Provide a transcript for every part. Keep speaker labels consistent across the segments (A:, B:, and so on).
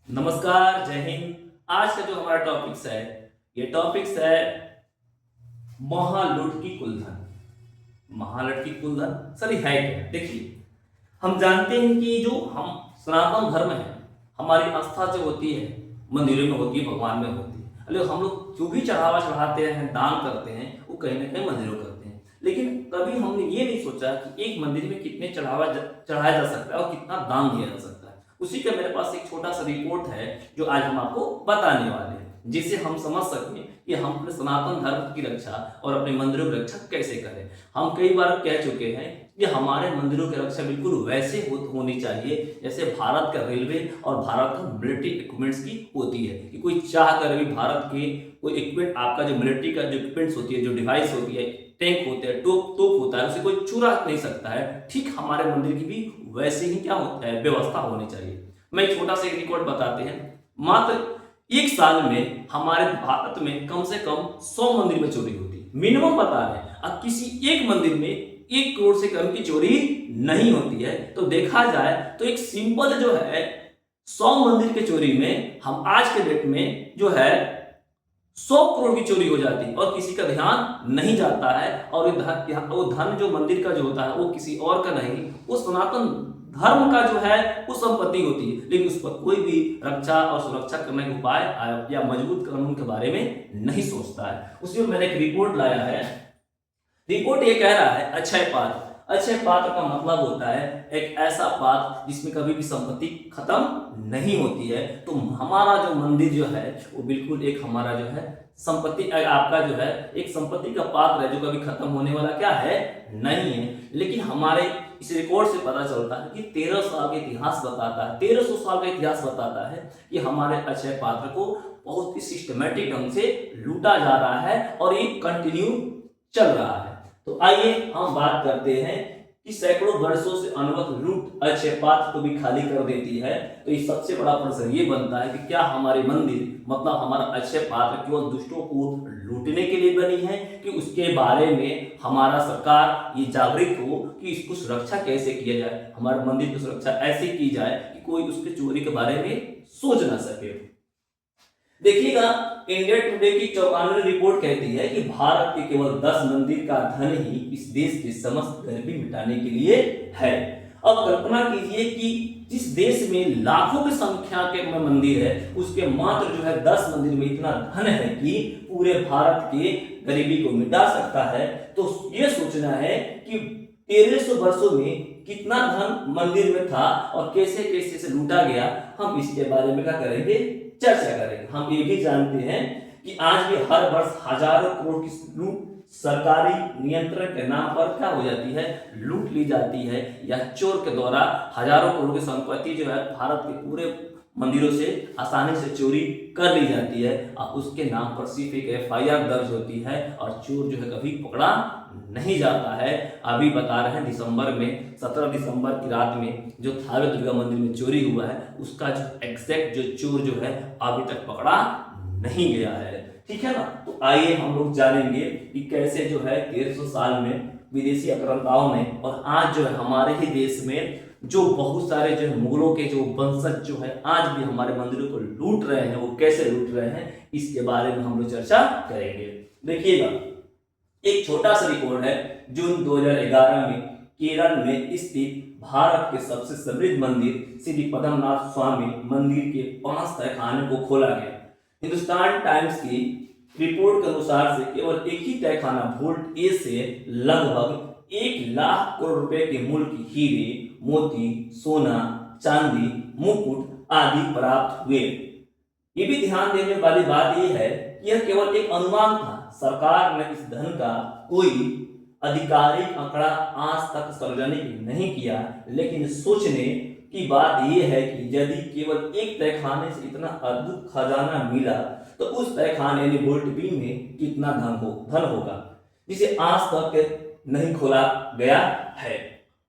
A: नमस्कार, जय हिंद। आज का जो हमारा टॉपिक्स है, ये टॉपिक्स है महालुट की कुलधन। महालुट की कुलधन सर ये है क्या? देखिए, हम जानते हैं कि जो हम सनातन धर्म है, हमारी आस्था जो होती है मंदिरों में होती है, भगवान में होती है। अरे हम लोग जो भी चढ़ावा चढ़ाते हैं, दान करते हैं, वो कहीं ना कहीं मंदिरों करते हैं। लेकिन कभी हमने ये नहीं सोचा कि एक मंदिर में कितने चढ़ाया जा सकता है और कितना दान दिया जा सकता है। उसी का मेरे पास एक छोटा सा रिपोर्ट है जो आज हम आपको बताने वाले हैं, जिससे हम समझ सकें कि हम अपने सनातन धर्म की रक्षा और अपने मंदिरों की रक्षा कैसे करें। हम कई बार कह चुके हैं कि हमारे मंदिरों की रक्षा बिल्कुल वैसे होनी चाहिए जैसे भारत का रेलवे और भारत का मिलिट्री इक्विपमेंट्स की होती है, कि कोई चाह कर भी भारत के कोई इक्विपमेंट, आपका जो मिलिट्री का जो इक्विपमेंट्स होती है, जो डिवाइस होती है, टैंक होते हैं, तोप होता है, उसे कोई चुरा नहीं सकता है। ठीक हमारे मंदिर की भी वैसे ही क्या होता है, व्यवस्था होनी चाहिए। मैं एक छोटा सा एक रिकॉर्ड बताते हैं। मात्र एक साल में हमारे भारत में कम से कम 100 मंदिर में चोरी होती है, मिनिमम बता रहे हैं। अब किसी एक मंदिर में 1 करोड़ से कम की चोरी नहीं होती है। तो देखा जाए तो एक सिंपल जो है 100 मंदिर के चोरी में हम आज के डेट में जो है 100 करोड़ की चोरी हो जाती है और किसी का ध्यान नहीं जाता है। और वो धन जो मंदिर का जो होता है वो किसी और का नहीं, वो सनातन धर्म का जो है वो संपत्ति होती है। लेकिन उस पर कोई भी रक्षा और सुरक्षा करने के उपाय या मजबूत कानून के बारे में नहीं सोचता है। उसी में मैंने एक रिपोर्ट लाया है। रिपोर्ट ये कह रहा है अक्षय पात्र। अक्षय पात्र का मतलब होता है एक ऐसा पात्र जिसमें कभी भी संपत्ति खत्म नहीं होती है। तो हमारा जो मंदिर जो है वो बिल्कुल एक हमारा जो है संपत्ति, आपका जो है एक संपत्ति का पात्र है जो कभी खत्म होने वाला क्या है, नहीं है। लेकिन हमारे इस रिकॉर्ड से पता चलता है कि 13 साल का इतिहास बताता है, 1300 साल का इतिहास बताता है कि हमारे अक्षय पात्र को बहुत ही सिस्टमेटिक ढंग से लूटा जा रहा है और ये कंटिन्यू चल रहा है। तो आइए हम बात करते हैं कि सैकड़ों वर्षों से अनवरत लूट अक्षय पात्र को भी खाली कर देती है। तो ये सबसे बड़ा प्रश्न ये बनता है कि क्या हमारे मंदिर, मतलब हमारा अक्षय पात्र केवल दुष्टों को लूटने के लिए बनी है, कि उसके बारे में हमारा सरकार ये जागृत हो कि इसको सुरक्षा कैसे किया जाए, हमारे मंदिर की सुरक्षा ऐसे की जाए कि कोई उसके चोरी के बारे में सोच ना सके। देखिएगा, इंडिया टुडे की 94वीं रिपोर्ट कहती है कि भारत के केवल 10 मंदिर का धन ही इस देश की समस्त गरीबी मिटाने के लिए है। अब कल्पना कीजिए कि जिस देश में लाखों की संख्या के मंदिर है, उसके मात्र जो है 10 मंदिर में इतना धन है कि पूरे भारत के गरीबी को मिटा सकता है। तो ये सोचना है कि 1300 वर्षों में कितना धन मंदिर में था और कैसे कैसे से लूटा गया। हम इसके बारे में क्या करेंगे, चर्चा करेंगे। हम ये भी जानते हैं कि आज भी हर वर्ष हजारों करोड़ की लूट सरकारी नियंत्रण के नाम पर क्या हो जाती है, लूट ली जाती है, या चोर के द्वारा हजारों करोड़ की संपत्ति जो है भारत के पूरे मंदिरों से आसानी से चोरी कर ली जाती है। और उसके नाम पर सिर्फ एक FIR दर्ज होती है और चोर जो है कभी पकड़ा नहीं जाता है। अभी बता रहे हैं दिसंबर में, 17 दिसंबर की रात में जो थावे दुर्गा मंदिर में चोरी हुआ है, उसका जो एग्जैक्ट जो चोर जो है अभी तक पकड़ा नहीं गया है। ठीक है ना। तो आइए हम लोग जानेंगे कि कैसे जो है 1300 साल में विदेशी आक्रांताओं ने और आज जो है हमारे ही देश में जो बहुत सारे जो है मुगलों के जो वंशज जो है आज भी हमारे मंदिरों को लूट रहे हैं, वो कैसे लूट रहे हैं, इसके बारे में हम लोग चर्चा करेंगे। देखिएगा, एक छोटा सा रिकॉर्ड है। जून 2011 में केरल में स्थित भारत के सबसे समृद्ध मंदिर श्री पद्मनाभ स्वामी मंदिर के 5 तहखाने को खोला गया। हिंदुस्तान टाइम्स की रिपोर्ट के अनुसार से केवल एक ही तहखाना वोल्ट ए से लगभग 1 लाख करोड़ रुपए के मूल्य की हीरे, मोती, सोना, चांदी, मुकुट आदि प्राप्त हुए। ये भी ध्यान देने वाली बात यह है कि यह केवल एक अनुमान था। सरकार ने इस धन का कोई आधिकारिक आंकड़ा आज तक सार्वजनिक नहीं किया, लेकिन सोचने की बात यह है कि यदि केवल एक तहखाने से इतना अद्भुत खजाना मिला तो उस तहखाने यानी वोल्ट बी में कितना धन होगा जिसे आज तक नहीं खोला गया है।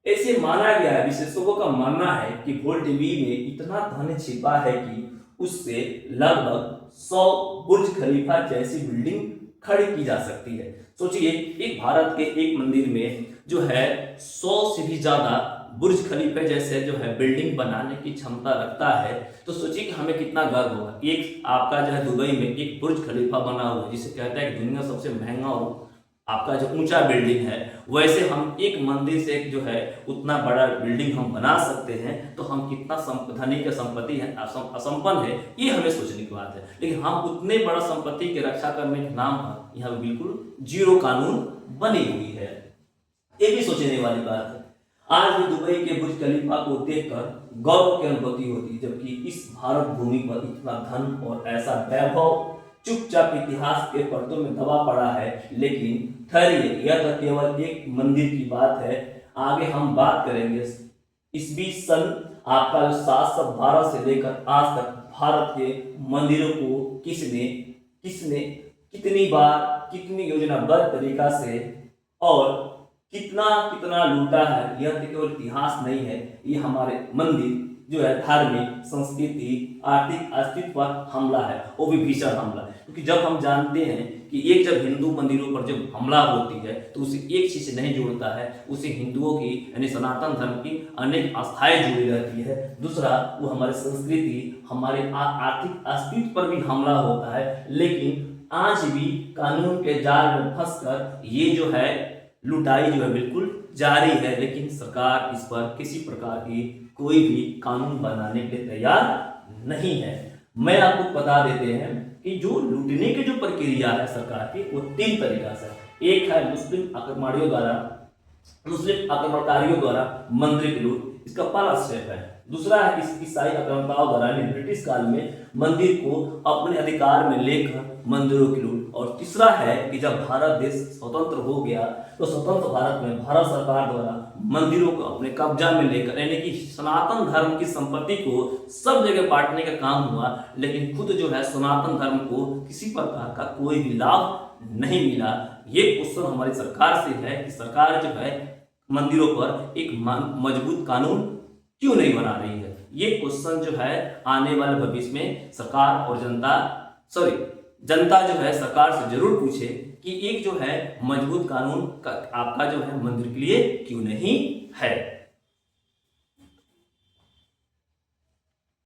A: ऐसे माना गया है, विशेषज्ञों का मानना है कि वोल्ट बी में इतना धन छिपा है कि उससे लगभग 100 बुर्ज खलीफा जैसी बिल्डिंग खड़ी की जा सकती है। सोचिए, एक भारत के एक मंदिर में जो है 100 से भी ज्यादा बुर्ज खलीफा जैसे जो है बिल्डिंग बनाने की क्षमता रखता है, तो सोचिए कि हमें कितना गर्व होगा। एक आपका जो है दुबई में एक बुर्ज खलीफा बना हुआ है, जिसे कहता है कि दुनिया का सबसे महंगा और आपका जो ऊंचा बिल्डिंग है, वैसे हम एक मंदिर से जो है उतना बड़ा बिल्डिंग हम बना सकते हैं, तो हम कितना धनिक संपत्ति है, असंपन्न है, ये हमें सोचने की बात है। लेकिन हम उतने बड़ा संपत्ति की रक्षा करने के नाम पर यहाँ बिल्कुल जीरो कानून बनी हुई है, ये भी सोचने वाली बात है। आज भी दुबई के बुर्ज खलीफा को देखकर गौरव की अनुभूति होती है, जबकि इस भारत भूमि पर इतना धन और ऐसा वैभव चुपचाप इतिहास के पर्दों में दबा पड़ा है। लेकिन ठहरिए, यह तो केवल एक मंदिर की बात है, आगे हम बात करेंगे इस बीच सन आपका जो 712 से लेकर आज तक भारत के मंदिरों को किसने किसने कितनी बार कितनी योजनाबद्ध तरीका से और कितना कितना लूटा है। यह तो केवल इतिहास नहीं है, ये हमारे मंदिर जो है धार्मिक संस्कृति आर्थिक अस्तित्व पर हमला है, वो भी भीषण हमला है। क्योंकि जब हम जानते हैं कि एक जब हिंदू मंदिरों पर जब हमला होती है तो उसे एक चीज से नहीं जोड़ता है, उसे हिंदुओं की यानी सनातन धर्म की अनेक आस्थाएं जुड़ी रहती है। दूसरा वो हमारे संस्कृति हमारे आर्थिक अस्तित्व पर भी हमला होता है। लेकिन आज भी कानून के जाल में फंसकर ये जो है लुटाई जो है बिल्कुल जारी है, लेकिन सरकार इस पर किसी प्रकार की कोई भी कानून बनाने के लिए तैयार नहीं है। मैं आपको बता देते हैं कि जो लूटने की जो प्रक्रिया है सरकार की, वो 3 तरीका से। एक है मुस्लिम आक्रमणकारियों द्वारा मंदिर की लूट, इसका पहला स्टेप है। दूसरा है ईसाई आक्रमणकारियों द्वारा ब्रिटिश काल में मंदिर को अपने अधिकार में लेकर मंदिरों की लूट। और तीसरा है कि जब भारत देश स्वतंत्र हो गया तो स्वतंत्र भारत में भारत सरकार द्वारा मंदिरों को अपने कब्जा में लेकर यानी कि सनातन धर्म की संपत्ति को सब जगह बांटने का काम हुआ। लेकिन खुद जो है सनातन धर्म को किसी प्रकार का कोई भी लाभ नहीं मिला। ये क्वेश्चन हमारी सरकार से है कि सरकार जो है मंदिरों पर एक मजबूत कानून क्यों नहीं बना रही है। ये क्वेश्चन जो है आने वाले भविष्य में सरकार और जनता जो है सरकार से जरूर पूछे कि एक जो है मजबूत कानून का आपका जो है मंदिर के लिए क्यों नहीं है।